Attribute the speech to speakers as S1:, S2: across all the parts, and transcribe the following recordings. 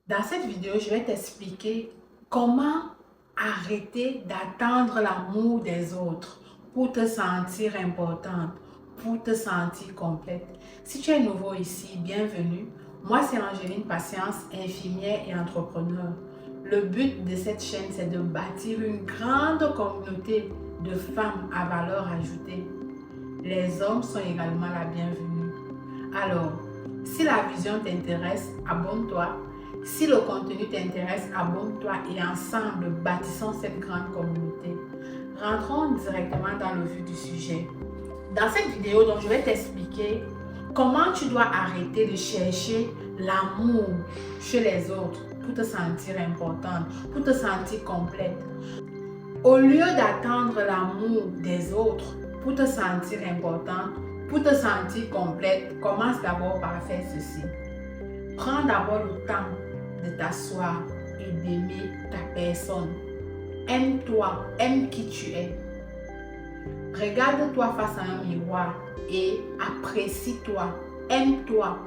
S1: Dans cette vidéo, je vais t'expliquer comment arrêter d'attendre l'amour des autres pour te sentir importante, pour te sentir complète. Si tu es nouveau ici, bienvenue. Moi, c'est Angéline Patience, infirmière et entrepreneur. Le but de cette chaîne, c'est de bâtir une grande communauté de femmes à valeur ajoutée. Les hommes sont également la bienvenue. Alors, si la vision t'intéresse, abonne-toi. Si le contenu t'intéresse, abonne-toi et ensemble, bâtissons cette grande communauté. Rentrons directement dans le vif du sujet. Dans cette vidéo, donc, je vais t'expliquer comment tu dois arrêter de chercher l'amour chez les autres pour te sentir importante, pour te sentir complète. Au lieu d'attendre l'amour des autres pour te sentir importante, pour te sentir complète, commence d'abord par faire ceci. Prends d'abord le temps de t'asseoir et d'aimer ta personne. Aime-toi, aime qui tu es. Regarde-toi face à un miroir et apprécie-toi, aime-toi.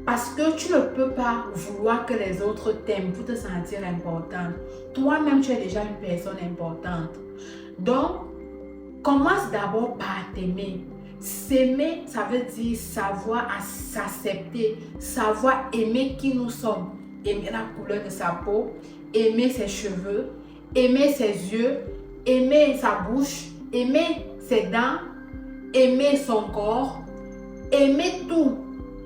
S1: Parce que tu ne peux pas vouloir que les autres t'aiment pour te sentir importante. Toi-même, tu es déjà une personne importante. Donc, commence d'abord par t'aimer. S'aimer, ça veut dire savoir s'accepter, savoir aimer qui nous sommes. Aimer la couleur de sa peau, aimer ses cheveux, aimer ses yeux, aimer sa bouche, aimer ses dents, aimer son corps, aimer tout,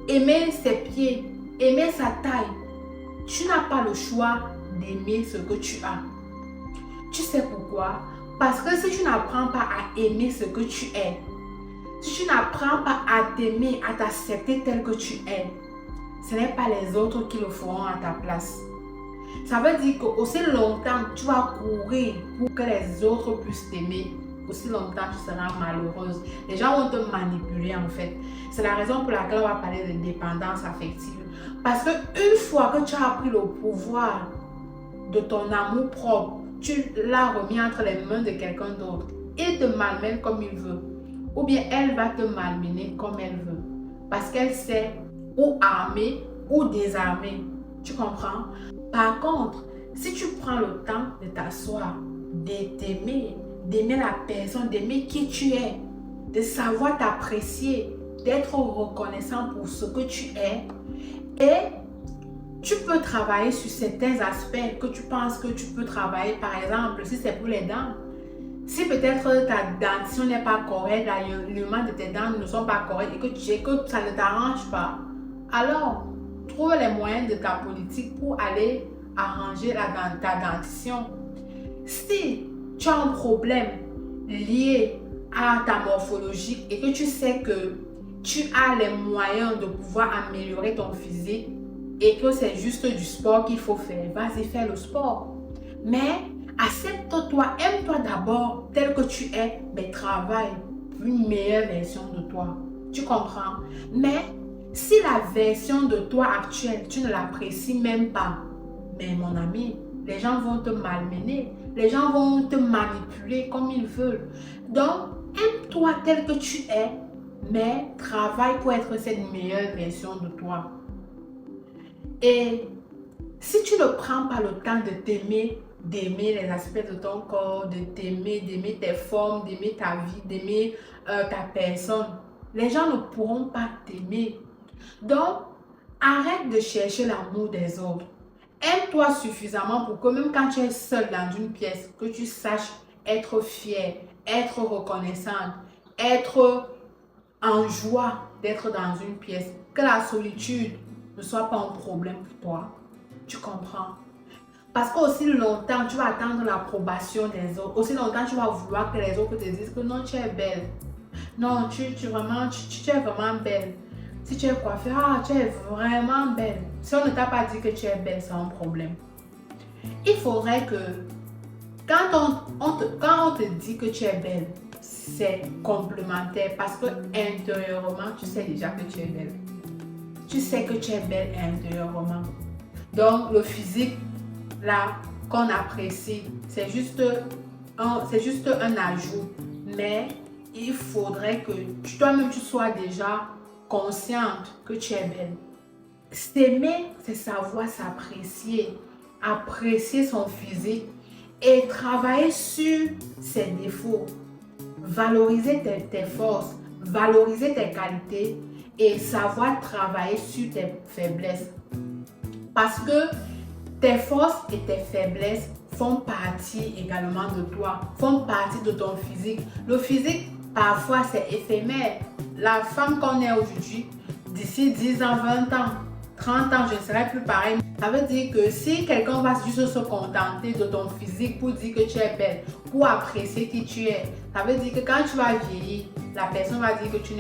S1: aimer ses pieds, aimer sa taille. Tu n'as pas le choix d'aimer ce que tu as. Tu sais pourquoi? Parce que si tu n'apprends pas à aimer ce que tu es, si tu n'apprends pas à t'aimer, à t'accepter tel que tu es, ce n'est pas les autres qui le feront à ta place. Ça veut dire qu'aussi longtemps tu vas courir pour que les autres puissent t'aimer, aussi longtemps tu seras malheureuse. Les gens vont te manipuler en fait. C'est la raison pour laquelle on va parler de dépendance affective. Parce qu'une fois que tu as pris le pouvoir de ton amour propre, tu l'as remis entre les mains de quelqu'un d'autre. Il te malmène comme il veut. Ou bien elle va te malmener comme elle veut. Parce qu'elle sait ou armer ou désarmer. Tu comprends? Par contre, si tu prends le temps de t'asseoir, de t'aimer, d'aimer la personne, d'aimer qui tu es, de savoir t'apprécier, d'être reconnaissant pour ce que tu es, et tu peux travailler sur certains aspects que tu penses que tu peux travailler. Par exemple, si c'est pour les dents, si peut-être ta dentition n'est pas correcte, l'alignement de tes dents ne sont pas corrects et que ça ne t'arrange pas, alors trouve les moyens de ta politique pour aller arranger ta dentition. Si tu as un problème lié à ta morphologie et que tu sais que tu as les moyens de pouvoir améliorer ton physique et que c'est juste du sport qu'il faut faire, vas-y faire le sport. Mais accepte-toi, aime-toi d'abord tel que tu es, mais travaille pour une meilleure version de toi. Tu comprends? Mais si la version de toi actuelle, tu ne l'apprécies même pas, mais mon ami, les gens vont te malmener, les gens vont te manipuler comme ils veulent. Donc, aime-toi tel que tu es, mais travaille pour être cette meilleure version de toi. Et si tu ne prends pas le temps de t'aimer, d'aimer les aspects de ton corps, de t'aimer, d'aimer tes formes, d'aimer ta vie, d'aimer ta personne, les gens ne pourront pas t'aimer. Donc, arrête de chercher l'amour des autres. Aime-toi suffisamment pour que même quand tu es seule dans une pièce, que tu saches être fière, être reconnaissante, être en joie d'être dans une pièce. Que la solitude ne soit pas un problème pour toi. Tu comprends? Parce qu'aussi longtemps, tu vas attendre l'approbation des autres. Aussi longtemps, tu vas vouloir que les autres te disent que non, tu es belle. Non, tu es vraiment belle. Si tu es coiffée, tu es vraiment belle. Si on ne t'a pas dit que tu es belle, c'est un problème. Il faudrait que quand on te dit que tu es belle, c'est complémentaire parce que intérieurement, tu sais déjà que tu es belle. Tu sais que tu es belle intérieurement. Donc, le physique, là, qu'on apprécie, c'est juste un ajout. Mais il faudrait que toi-même, tu sois déjà consciente que tu es belle. S'aimer, c'est savoir s'apprécier, apprécier son physique et travailler sur ses défauts. Valoriser tes forces, valoriser tes qualités et savoir travailler sur tes faiblesses. Parce que tes forces et tes faiblesses font partie également de toi, font partie de ton physique. Le physique, parfois, c'est éphémère. La femme qu'on est aujourd'hui, d'ici 10 ans, 20 ans, 30 ans, je ne serai plus pareil. Ça veut dire que si quelqu'un va juste se contenter de ton physique pour dire que tu es belle, pour apprécier qui tu es, ça veut dire que quand tu vas vieillir, la personne va dire que tu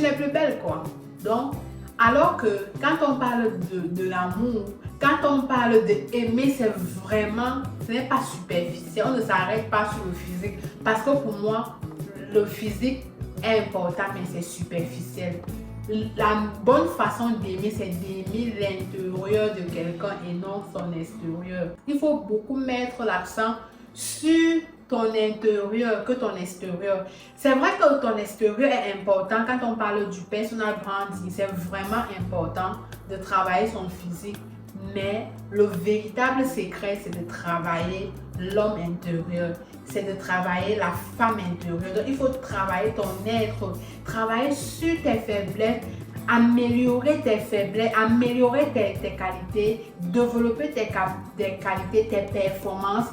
S1: n'es plus belle, quoi. Donc, alors que quand on parle de l'amour, quand on parle d'aimer, c'est vraiment, ce n'est pas superficiel, on ne s'arrête pas sur le physique. Parce que pour moi, le physique est important, mais c'est superficiel. La bonne façon d'aimer, c'est d'aimer l'intérieur de quelqu'un et non son extérieur. Il faut beaucoup mettre l'accent sur ton intérieur que ton extérieur. C'est vrai que ton extérieur est important quand on parle du personal branding. C'est vraiment important de travailler son physique. Mais le véritable secret, c'est de travailler l'homme intérieur. C'est de travailler la femme intérieure. Donc, il faut travailler ton être, travailler sur tes faiblesses, améliorer tes faiblesses, améliorer tes qualités, développer tes qualités, tes performances,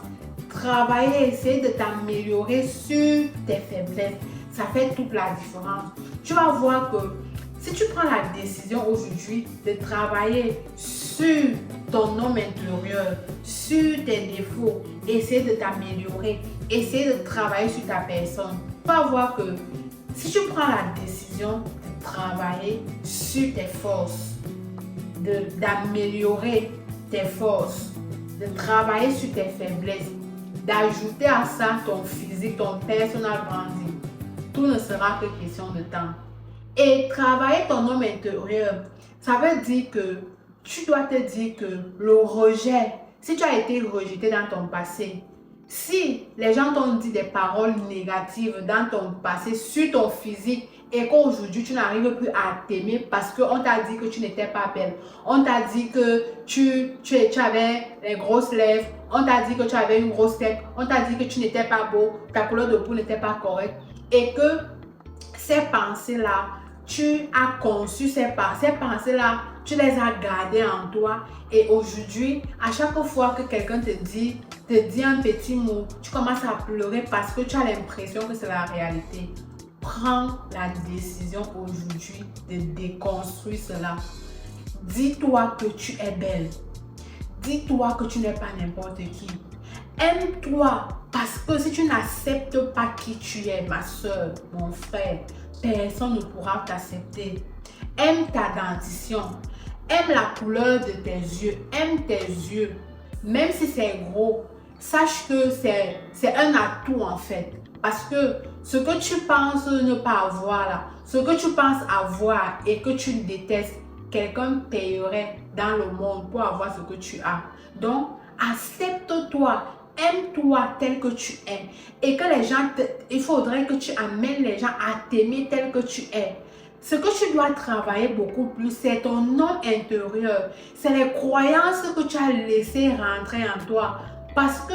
S1: travailler, essayer de t'améliorer sur tes faiblesses. Ça fait toute la différence. Tu vas voir que si tu prends la décision aujourd'hui de travailler sur ton homme intérieur, sur tes défauts, essayer de t'améliorer, essayer de travailler sur ta personne, tu vas voir que si tu prends la décision de travailler sur tes forces, d'améliorer tes forces, de travailler sur tes faiblesses, d'ajouter à ça ton physique, ton personal branding, tout ne sera que question de temps. Et travailler ton homme intérieur, ça veut dire que tu dois te dire que le rejet, si tu as été rejeté dans ton passé, si les gens t'ont dit des paroles négatives dans ton passé sur ton physique et qu'aujourd'hui tu n'arrives plus à t'aimer parce qu'on t'a dit que tu n'étais pas belle, on t'a dit que tu avais les grosses lèvres, on t'a dit que tu avais une grosse tête, on t'a dit que tu n'étais pas beau, ta couleur de peau n'était pas correcte et que ces pensées-là, tu as conçu ces pensées-là, tu les as gardées en toi et aujourd'hui, à chaque fois que quelqu'un te dit un petit mot, tu commences à pleurer parce que tu as l'impression que c'est la réalité. Prends la décision aujourd'hui de déconstruire cela. Dis-toi que tu es belle. Dis-toi que tu n'es pas n'importe qui. Aime-toi parce que si tu n'acceptes pas qui tu es, ma soeur, mon frère, personne ne pourra t'accepter. Aime ta dentition. Aime la couleur de tes yeux. Aime tes yeux. Même si c'est gros, sache que c'est un atout en fait. Parce que ce que tu penses ne pas avoir là, ce que tu penses avoir et que tu détestes, quelqu'un payerait dans le monde pour avoir ce que tu as. Donc, accepte-toi. Aime-toi tel que tu es. Et que les gens, il faudrait que tu amènes les gens à t'aimer tel que tu es. Ce que tu dois travailler beaucoup plus, c'est ton homme intérieur. C'est les croyances que tu as laissées rentrer en toi. Parce que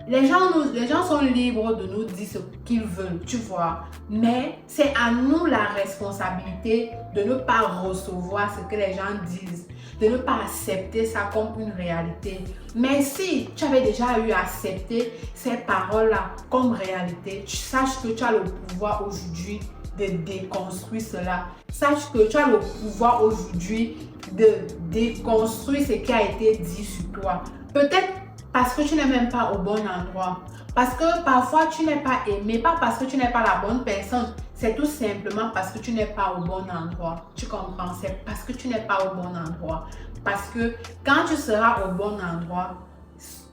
S1: les gens sont libres de nous dire ce qu'ils veulent, tu vois. Mais c'est à nous la responsabilité de ne pas recevoir ce que les gens disent, de ne pas accepter ça comme une réalité. Mais si tu avais déjà eu à accepter ces paroles-là comme réalité, sache que tu as le pouvoir aujourd'hui de déconstruire cela. Sache que tu as le pouvoir aujourd'hui de déconstruire ce qui a été dit sur toi. Peut-être parce que tu n'es même pas au bon endroit. Parce que parfois tu n'es pas aimé, pas parce que tu n'es pas la bonne personne. C'est tout simplement parce que tu n'es pas au bon endroit. Tu comprends? C'est parce que tu n'es pas au bon endroit. Parce que quand tu seras au bon endroit,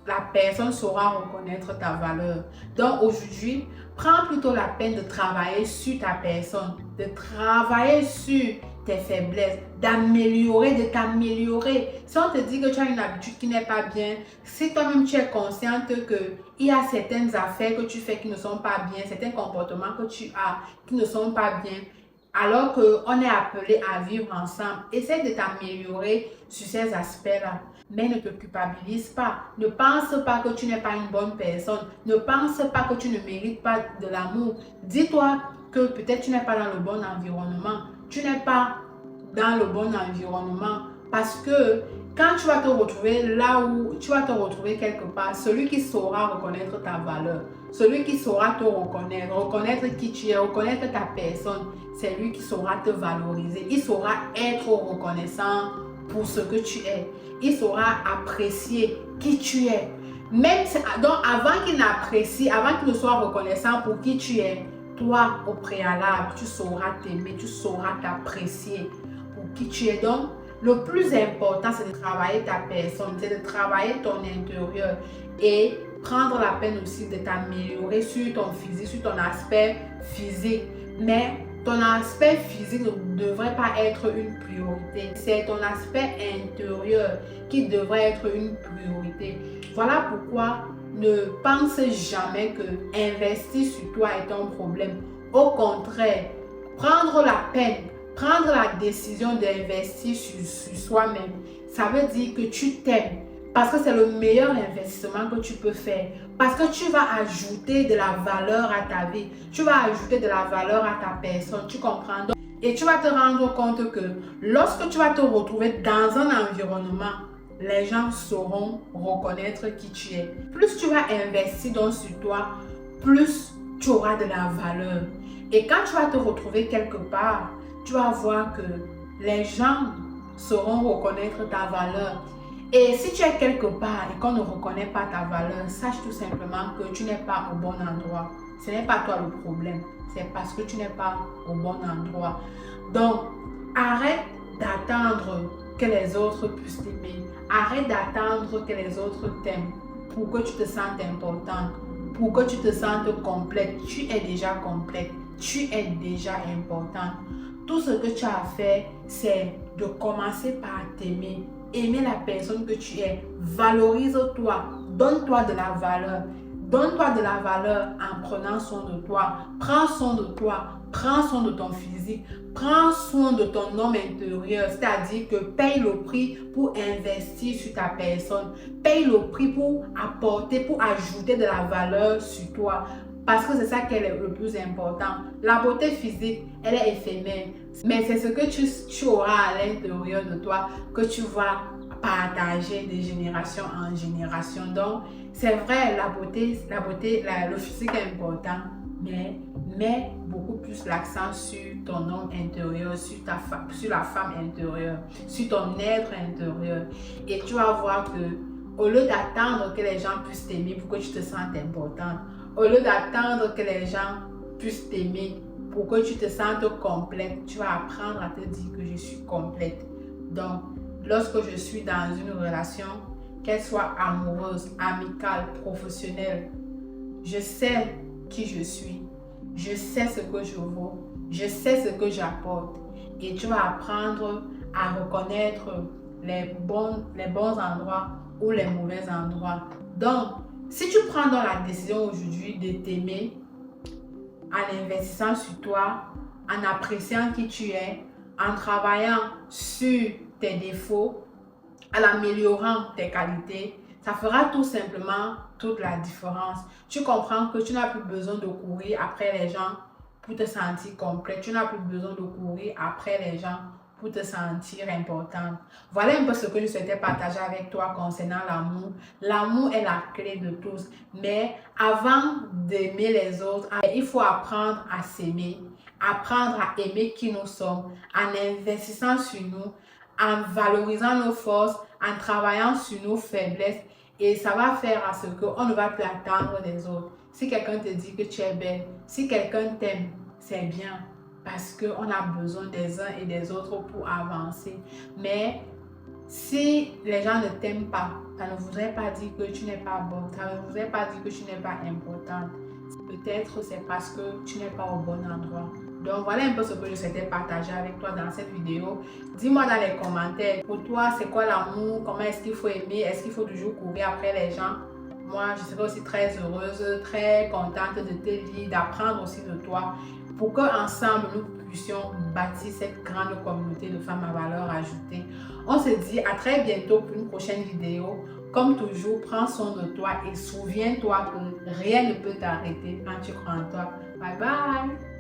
S1: la personne saura reconnaître ta valeur. Donc aujourd'hui, prends plutôt la peine de travailler sur ta personne, de travailler sur tes faiblesses, d'améliorer, de t'améliorer. Si on te dit que tu as une habitude qui n'est pas bien, si toi-même tu es consciente qu'il y a certaines affaires que tu fais qui ne sont pas bien, certains comportements que tu as qui ne sont pas bien, alors qu'on est appelé à vivre ensemble. Essaie de t'améliorer sur ces aspects-là. Mais ne te culpabilise pas. Ne pense pas que tu n'es pas une bonne personne. Ne pense pas que tu ne mérites pas de l'amour. Dis-toi que peut-être tu n'es pas dans le bon environnement. Tu n'es pas dans le bon environnement parce que quand tu vas te retrouver là où tu vas te retrouver quelque part, celui qui saura reconnaître ta valeur, celui qui saura te reconnaître qui tu es, reconnaître ta personne, c'est lui qui saura te valoriser. Il saura être reconnaissant pour ce que tu es. Il saura apprécier qui tu es. Même donc avant qu'il n'apprécie, avant qu'il ne soit reconnaissant pour qui tu es, toi au préalable, tu sauras t'aimer, tu sauras t'apprécier pour qui tu es. Donc, le plus important, c'est de travailler ta personne, c'est de travailler ton intérieur et prendre la peine aussi de t'améliorer sur ton physique, sur ton aspect physique. Mais ton aspect physique ne devrait pas être une priorité. C'est ton aspect intérieur qui devrait être une priorité. Voilà pourquoi ne pense jamais que investir sur toi est un problème. Au contraire, prendre la peine, prendre la décision d'investir sur soi-même, ça veut dire que tu t'aimes. Parce que c'est le meilleur investissement que tu peux faire. Parce que tu vas ajouter de la valeur à ta vie. Tu vas ajouter de la valeur à ta personne. Tu comprends? Et tu vas te rendre compte que lorsque tu vas te retrouver dans un environnement, les gens sauront reconnaître qui tu es. Plus tu vas investir donc sur toi, plus tu auras de la valeur. Et quand tu vas te retrouver quelque part, tu vas voir que les gens sauront reconnaître ta valeur. Et si tu es quelque part et qu'on ne reconnaît pas ta valeur, sache tout simplement que tu n'es pas au bon endroit. Ce n'est pas toi le problème, c'est parce que tu n'es pas au bon endroit. Donc, arrête d'attendre que les autres puissent t'aimer. Arrête d'attendre que les autres t'aiment pour que tu te sentes important, pour que tu te sentes complète. Tu es déjà complète, tu es déjà important. Tout ce que tu as à faire, c'est de commencer par t'aimer. Aimer la personne que tu es. Valorise-toi. Donne-toi de la valeur. Donne-toi de la valeur en prenant soin de toi. Prends soin de toi. Prends soin de ton physique. Prends soin de ton homme intérieur. C'est-à-dire que paye le prix pour investir sur ta personne. Paye le prix pour apporter, pour ajouter de la valeur sur toi. Parce que c'est ça qui est le plus important. La beauté physique, elle est éphémère. Mais c'est ce que tu auras à l'intérieur de toi que tu vas partager de génération en génération. Donc, c'est vrai, la beauté, le physique est important. Mais mets beaucoup plus l'accent sur ton homme intérieur, sur la femme intérieure, sur ton être intérieur. Et tu vas voir que au lieu d'attendre que les gens puissent t'aimer pour que tu te sentes importante, au lieu d'attendre que les gens puissent t'aimer pour que tu te sentes complète, tu vas apprendre à te dire que je suis complète. Donc, lorsque je suis dans une relation, qu'elle soit amoureuse, amicale, professionnelle, je sais qui je suis, je sais ce que je vaux, je sais ce que j'apporte. Et tu vas apprendre à reconnaître les bons endroits ou les mauvais endroits. Donc, si tu prends dans la décision aujourd'hui de t'aimer, en investissant sur toi, en appréciant qui tu es, en travaillant sur tes défauts, en améliorant tes qualités, ça fera tout simplement toute la différence. Tu comprends que tu n'as plus besoin de courir après les gens pour te sentir complet. Tu n'as plus besoin de courir après les gens pour te sentir importante. Voilà un peu ce que je souhaitais partager avec toi concernant l'amour. L'amour est la clé de tous. Mais avant d'aimer les autres, il faut apprendre à s'aimer, apprendre à aimer qui nous sommes, en investissant sur nous, en valorisant nos forces, en travaillant sur nos faiblesses. Et ça va faire à ce qu'on ne va plus attendre des autres. Si quelqu'un te dit que tu es belle, si quelqu'un t'aime, c'est bien. Parce qu'on a besoin des uns et des autres pour avancer. Mais si les gens ne t'aiment pas, ça ne voudrait pas dire que tu n'es pas bonne. Ça ne voudrait pas dire que tu n'es pas importante. Peut-être c'est parce que tu n'es pas au bon endroit. Donc voilà un peu ce que je souhaitais partager avec toi dans cette vidéo. Dis-moi dans les commentaires, pour toi c'est quoi l'amour? Comment est-ce qu'il faut aimer? Est-ce qu'il faut toujours courir après les gens? Moi je serai aussi très heureuse, très contente de te lire, d'apprendre aussi de toi, pour qu'ensemble nous puissions bâtir cette grande communauté de femmes à valeur ajoutée. On se dit à très bientôt pour une prochaine vidéo. Comme toujours, prends soin de toi et souviens-toi que rien ne peut t'arrêter quand tu crois en toi. Bye bye!